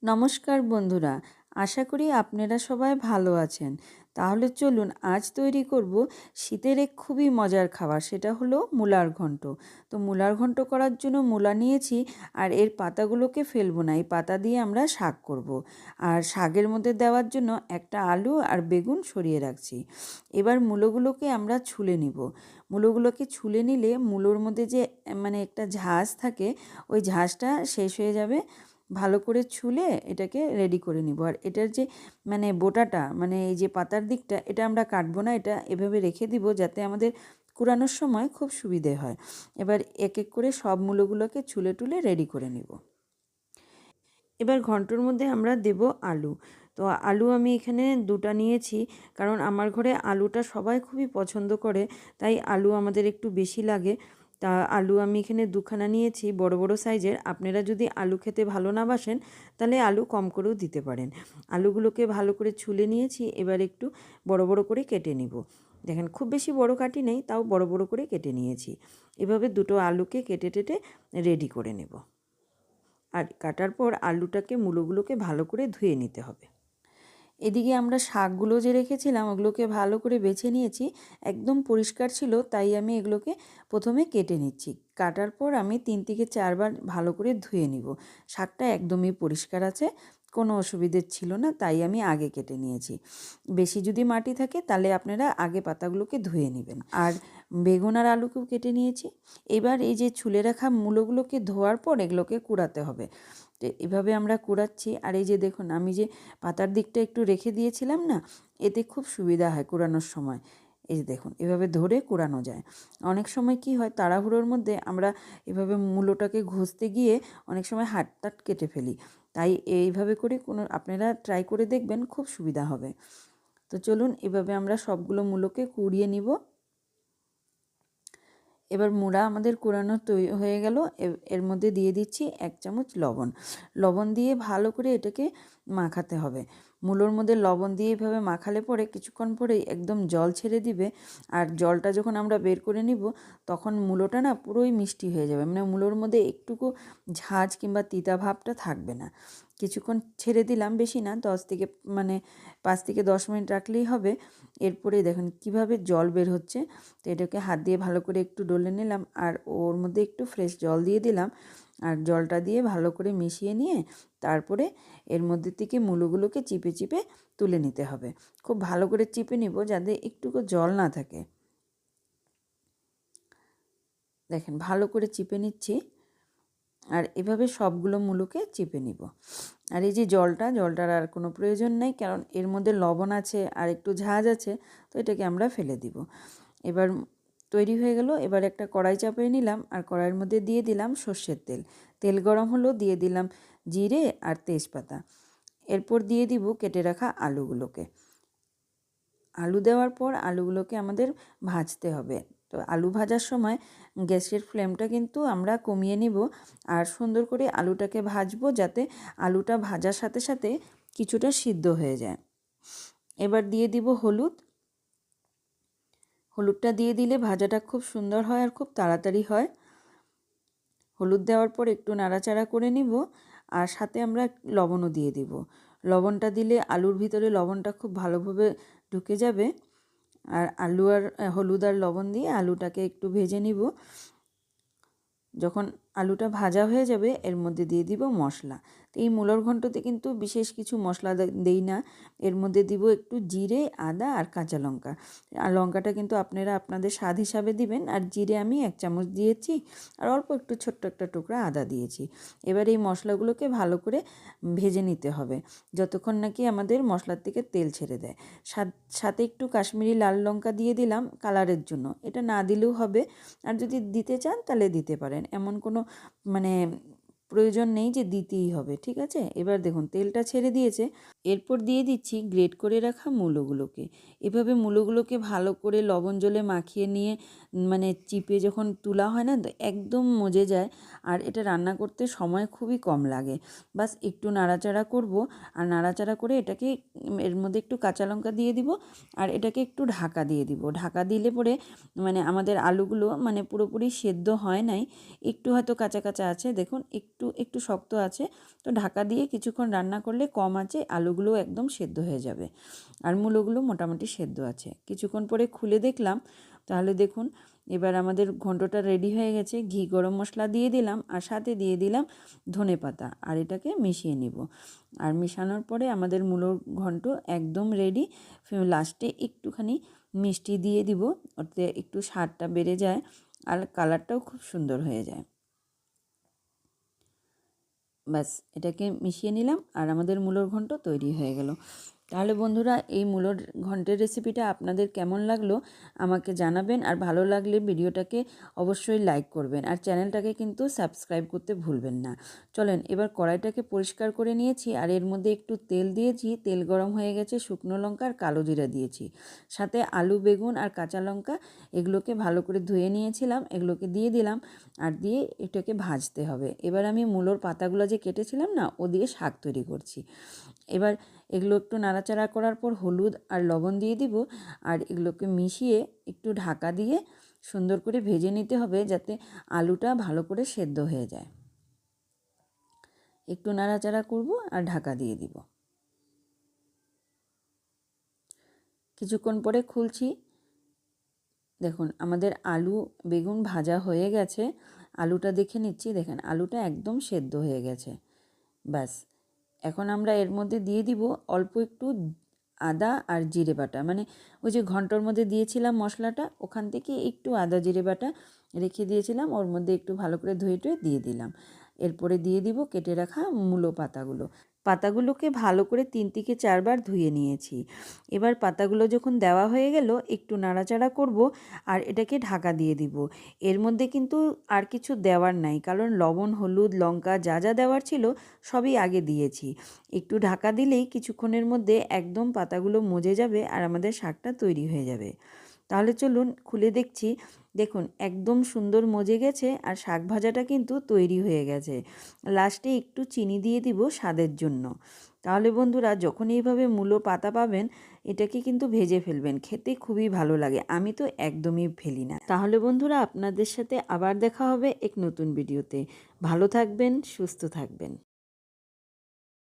নমস্কার বন্ধুরা, আশা করি আপনারা সবাই ভালো আছেন। তাহলে চলুন আজ তৈরি করব শীতের এক খুবই মজার খাবার, সেটা হলো মূলার ঘন্ট। তো মূলার ঘন্ট করার জন্য মূলা নিয়েছি, আর এর পাতাগুলোকে ফেলবো না, এই পাতা দিয়ে আমরা শাক করব। আর শাকের মধ্যে দেওয়ার জন্য একটা আলু আর বেগুন সরিয়ে রাখছি। এবার মূলোগুলোকে আমরা ছুলে নিব। মূলোগুলোকে ছুলে নিলে মূলোর মধ্যে যে একটা ঝাঁজ থাকে, ওই ঝাঁজটা শেষ হয়ে যাবে। ভালো করে ছুলে এটাকে রেডি করে নিব। আর এটার যে বোটাটা, এই যে পাতার দিকটা, এটা আমরা কাটবো না, এটা এভাবে রেখে দিব যাতে আমাদের কুড়ানোর সময় খুব সুবিধে হয়। এবার এক এক করে সব মূলগুলোকে ছুলে টুলে রেডি করে নিব। এবার ঘন্টর মধ্যে আমরা দেব আলু। তো আলু আমি এখানে দুটা নিয়েছি, কারণ আমার ঘরে আলুটা সবাই খুবই পছন্দ করে, তাই আলু আমাদের একটু বেশি লাগে। তা আলু আমি এখানে দুখানা নিয়েছি, বড় বড় সাইজের। আপনারা যদি আলু খেতে ভালো না বাসেন তাহলে আলু কম করেও দিতে পারেন। আলুগুলোকে ভালো করে ছুলে নিয়েছি, এবার একটু বড় বড় করে কেটে নিব। দেখেন খুব বেশি বড় কাটি নেই, তাও বড় বড় করে কেটে নিয়েছি। এভাবে দুটো আলুকে কেটে টেটে রেডি করে নেব। আর কাটার পর আলুটাকে মূলোগুলোকে ভালো করে ধুয়ে নিতে হবে। এদিকে আমরা শাকগুলো যে রেখেছিলাম ওগুলোকে ভালো করে বেছে নিয়েছি, একদম পরিষ্কার ছিল, তাই আমি এগুলোকে প্রথমে কেটে নিচ্ছি। কাটার পর আমি 3 থেকে 4 বার ভালো করে ধুয়ে নিব। শাকটা একদমই পরিষ্কার আছে, কোনো অসুবিধে ছিল না, তাই আমি আগে কেটে নিয়েছি। বেশি যদি মাটি থাকে তাহলে আপনারা আগে পাতাগুলোকে ধুয়ে নেবেন। আর বেগুন আর আলুকেও কেটে নিয়েছি। এবার এই যে ছুলে রাখা মূলোগুলোকে ধোয়ার পর এগুলোকে কুড়াতে হবে। তো এভাবে আমরা কুড়াচ্ছি। আর এই যে দেখুন, আমি যে পাতার দিকটা একটু রেখে দিয়েছিলাম না, এতে খুব সুবিধা হয় কুড়ানোর সময়। এই যে দেখুন, এভাবে ধরে কুড়ানো যায়। অনেক সময় কি হয়, তাড়াহুড়োর মধ্যে আমরা এভাবে মূলোটাকে ঘষতে গিয়ে অনেক সময় হাত টাট কেটে ফেলি। তাই এইভাবে করে আপনারা ট্রাই করে দেখবেন, খুব সুবিধা হবে। তো চলুন এভাবে আমরা সবগুলো মূলোকে কুড়িয়ে নিব। এবার মুড়া আমাদের কুড়ানো হয়ে গেল। এর মধ্যে দিয়ে দিচ্ছি 1 চামচ লবণ। লবণ দিয়ে ভালো করে এটাকে মাখাতে হবে। মূলোর মধ্যে লবণ দিয়ে এভাবে মাখালে পরে কিছুক্ষণ পরেই একদম জল ছেড়ে দিবে। আর জলটা যখন আমরা বের করে নিব, তখন মূলোটা না পুরোই মিষ্টি হয়ে যাবে, মূলোর মধ্যে একটুকু ঝাঁজ কিংবা তিতা ভাবটা থাকবে না। কিছুক্ষণ ছেড়ে দিলাম, বেশি না, 5 থেকে 10 মিনিট রাখলেই হবে। এরপরে দেখুন কিভাবে জল বের হচ্ছে। তো এটাকে হাত দিয়ে ভালো করে একটু ডলে নিলাম, আর ওর মধ্যে একটু ফ্রেশ জল দিয়ে দিলাম। আর জলটা দিয়ে ভালো করে মিশিয়ে নিয়ে তারপরে এর মধ্যে থেকে মূলগুলোকে চিপে চিপে তুলে নিতে হবে। খুব ভালো করে চিপে নিব যাতে একটুকু জল না থাকে। দেখেন ভালো করে চিপে নিচ্ছি, আর এভাবে সবগুলো মূলকে চিপে নিব। আর এই যে জলটার আর কোনো প্রয়োজন নেই, কারণ এর মধ্যে লবণ আছে আর একটু ঝাঁজ আছে, তো এটাকে আমরা ফেলে দিব। এবার তৈরি হয়ে গেল। এবার একটা কড়াই চাপিয়ে নিলাম, আর কড়াইয়ের মধ্যে দিয়ে দিলাম সর্ষের তেল। তেল গরম হলো, দিয়ে দিলাম জিরে আর তেজপাতা। এরপর দিয়ে দিব কেটে রাখা আলুগুলোকে। আলু দেওয়ার পর আলুগুলোকে আমাদের ভাজতে হবে। তো আলু ভাজার সময় গ্যাসের ফ্লেমটা কিন্তু আমরা কমিয়ে নিব, আর সুন্দর করে আলুটাকে ভাজবো যাতে আলুটা ভাজার সাথে সাথে কিছুটা সিদ্ধ হয়ে যায়। এবার দিয়ে দিব হলুদ। হলুদটা দিয়ে দিলে ভাজাটা খুব সুন্দর হয় আর খুব তাড়াতাড়ি হয়। হলুদ দেওয়ার পর একটু নাড়াচাড়া করে নিব, আর সাথে আমরা লবণও দিয়ে দিব। লবণটা দিলে আলুর ভিতরে লবণটা খুব ভালোভাবে ঢুকে যাবে। আর আলু আর হলুদ আর লবণ দিয়ে আলুটাকে একটু ভেজে নিব। যখন আলুটা ভাজা হয়ে যাবে এর মধ্যে দিয়ে দিব মশলা। তো এই মূলার ঘন্টতে কিন্তু বিশেষ কিছু মশলা দেই না। এর মধ্যে দিব একটু জিরে, আদা আর কাঁচা লঙ্কা। আর লঙ্কাটা কিন্তু আপনারা আপনাদের স্বাদ হিসাবে দিবেন। আর জিরে আমি 1 চামচ দিয়েছি, আর অল্প একটু ছোট্ট একটা টুকরা আদা দিয়েছি। এবার এই মশলাগুলোকে ভালো করে ভেজে নিতে হবে যতক্ষণ নাকি আমাদের মশলার থেকে তেল ছেড়ে দেয়। সাথে একটু কাশ্মীরি লাল লঙ্কা দিয়ে দিলাম কালারের জন্য। এটা না দিলেও হবে, আর যদি দিতে চান তাহলে দিতে পারেন। এমন কোনো প্রয়োজন নেই যে দিতেই হবে, ঠিক আছে। এবার দেখুন তেলটা ছেড়ে দিয়েছে। এরপর দিয়ে দিচ্ছি গ্রেট করে রাখা মূলোগুলোকে। এভাবে মূলোগুলোকে ভালো করে লবণ জলে মাখিয়ে নিয়ে মানে চিপে যখন তোলা হয় না, তো একদম মজে যায়। আর এটা রান্না করতে সময় খুবই কম লাগে। বাস একটু নাড়াচাড়া করব, আর নাড়াচাড়া করে এটাকে এর মধ্যে একটু কাঁচা লঙ্কা দিয়ে দিব, আর এটাকে একটু ঢাকা দিয়ে দিব। ঢাকা দিলে পরে মানে আমাদের আলুগুলো মানে পুরোপুরি সেদ্ধ হয় নাই, একটু হয়তো কাঁচা কাঁচা আছে, দেখুন একটু একটু শক্ত আছে। তো ঢাকা দিয়ে কিছুক্ষণ রান্না করলে কম আঁচে আলুগুলো একদম সেদ্ধ হয়ে যাবে। আর মূলোগুলো মোটামুটি সেদ্ধ আছে। কিছুক্ষণ পরে খুলে দেখলাম, তাহলে দেখুন এবার আমাদের ঘন্টটা রেডি হয়ে গেছে। ঘি গরম মশলা দিয়ে দিলাম, আর সাথে দিয়ে দিলাম ধনেপাতা, আর এটাকে মিশিয়ে নিব। আর মিশানোর পরে আমাদের মূলোর ঘন্ট একদম রেডি। লাস্টে একটুখানি মিষ্টি দিয়ে দিব, ওতে একটু স্বাদটা বেড়ে যায় আর কালারটাও খুব সুন্দর হয়ে যায়। ব্যাস এটাকে মিশিয়ে নিলাম, আর আমাদের মূলোর ঘন্ট তৈরি হয়ে গেল। তাহলে বন্ধুরা, এই মূলোর ঘন্টের রেসিপিটা আপনাদের কেমন লাগলো আমাকে জানাবেন। আর ভালো লাগলে ভিডিওটাকে অবশ্যই লাইক করবেন, আর চ্যানেলটাকে কিন্তু সাবস্ক্রাইব করতে ভুলবেন না। চলেন এবার কড়াইটাকে পরিষ্কার করে নিয়েছি, আর এর মধ্যে একটু তেল দিয়েছি। তেল গরম হয়ে গেছে, শুকনো লঙ্কা আর কালো জিরা দিয়েছি, সাথে আলু, বেগুন আর কাঁচা লঙ্কা এগুলোকে ভালো করে ধুয়ে নিয়েছিলাম, এগুলোকে দিয়ে দিলাম। আর দিয়ে এটাকে ভাজতে হবে। এবার আমি মূলোর পাতাগুলো যে কেটেছিলাম না, ও দিয়ে শাক তৈরি করছি। এবার এগুলো একটু নাড়াচাড়া করার পর হলুদ আর লবণ দিয়ে দিব, আর এগুলোকে মিশিয়ে একটু ঢাকা দিয়ে সুন্দর করে ভেজে নিতে হবে, যাতে আলুটা ভালো করে সেদ্ধ হয়ে যায়। একটু নাড়াচাড়া করব আর ঢাকা দিয়ে দিব। কিছুক্ষণ পরে খুলছি, দেখুন আমাদের আলু বেগুন ভাজা হয়ে গেছে। আলুটা দেখে নিচ্ছি, দেখেন আলুটা একদম সেদ্ধ হয়ে গেছে। ব্যাস এখন আমরা এর মধ্যে দিয়ে দিব অল্প একটু আদা আর জিরে বাটা, মানে ওই যে ঘন্টর মধ্যে দিয়েছিলাম মশলাটা, ওখান থেকে একটু আদা জিরে বাটা রেখে দিয়েছিলাম, ওর মধ্যে একটু ভালো করে ধুয়ে টুয়ে দিয়ে দিলাম। এরপরে দিয়ে দিব কেটে রাখা মূলো পাতাগুলো। পাতাগুলোকে ভালো করে 3 থেকে 4 বার ধুয়ে নিয়েছি। এবার পাতাগুলো যখন দেওয়া হয়ে গেল, একটু নাড়াচাড়া করব, আর এটাকে ঢাকা দিয়ে দিব। এর মধ্যে কিন্তু আর কিছু দেওয়ার নাই, কারণ লবণ, হলুদ, লঙ্কা যা যা দেওয়ার ছিল সবই আগে দিয়েছি। একটু ঢাকা দিলেই কিছুক্ষণের মধ্যে একদম পাতাগুলো মজে যাবে, আর আমাদের শাকটা তৈরি হয়ে যাবে। তাহলে চলুন খুলে দেখছি। দেখুন একদম সুন্দর মজে গেছে, আর শাক ভাজাটা কিন্তু তৈরি হয়ে গেছে। লাস্টে একটু চিনি দিয়ে দিব স্বাদের জন্য। তাহলে বন্ধুরা, যখন এইভাবে মূলো পাতা পাবেন, এটাকে কিন্তু ভেজে ফেলবেন, খেতে খুবই ভালো লাগে। আমি তো একদমই ফেলি না। তাহলে বন্ধুরা, আপনাদের সাথে আবার দেখা হবে এক নতুন ভিডিওতে। ভালো থাকবেন, সুস্থ থাকবেন।